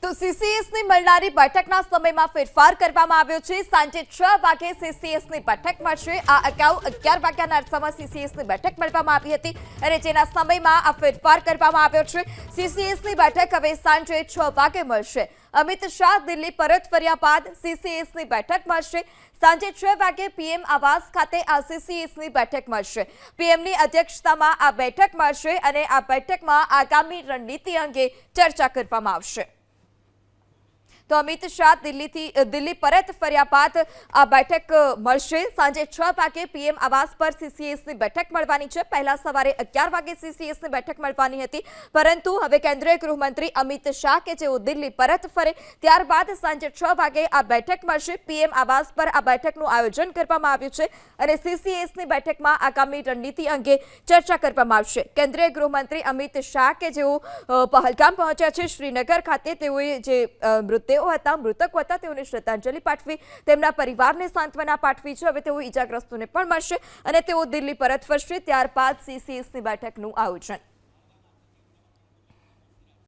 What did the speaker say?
તો સીસીએસની મળનારી બેઠકના સમયમાં ફેરફાર કરવામાં આવ્યો છે। સાંજે 6 વાગે સીસીએસની બેઠક મળશે। આ અગાઉ 11 વાગ્યાના અરસામાં સીસીએસની બેઠક મળવામાં આવી હતી અને જેના સમયમાં આ ફેરફાર કરવામાં આવ્યો છે। સીસીએસની બેઠક હવે સાંજે 6 વાગે મળશે। અમિત શાહ દિલ્હી પરત ફર્યા બાદ સીસીએસની બેઠક મળશે। સાંજે 6 વાગે પીએમ આવાસ ખાતે આ સીસીએસની બેઠક મળશે। પીએમની અધ્યક્ષતામાં આ બેઠક મળશે અને આ બેઠકમાં આગામી રણનીતિ અંગે ચર્ચા કરવામાં આવશે। તો અમિત શાહ દિલ્હી પરત ફર્યા બાદ આ બેઠક મળશે। સાંજે 6 વાગે પીએમ આવાસ પર સીસીએસની બેઠક મળવાની છે। પહેલા સવારે 11 વાગે સીસીએસની બેઠક મળવાની હતી, પરંતુ હવે કેન્દ્રીય ગૃહમંત્રી અમિત શાહ કે જેઓ દિલ્હી પરત ફરે ત્યારબાદ સાંજે 6 વાગે આ બેઠક મળશે। પીએમ આવાસ પર આ બેઠકનું આયોજન કરવામાં આવ્યું છે અને સીસીએસની બેઠકમાં આગામી રણનીતિ અંગે ચર્ચા કરવામાં આવશે। કેન્દ્રીય ગૃહમંત્રી અમિત શાહ કે જેઓ પહલગામ પહોંચ્યા છે શ્રીનગર ખાતે, તેઓએ જે મૃતકો હતા તેઓને શ્રદ્ધાંજલિ પાઠવી, તેમના પરિવારને સાંત્વના પાઠવી છે। હવે તેઓ ઈજાગ્રસ્તોને પણ મળશે અને તેઓ દિલ્હી પરત ફરશે, ત્યારબાદ સીસીએસની બેઠકનું આયોજન।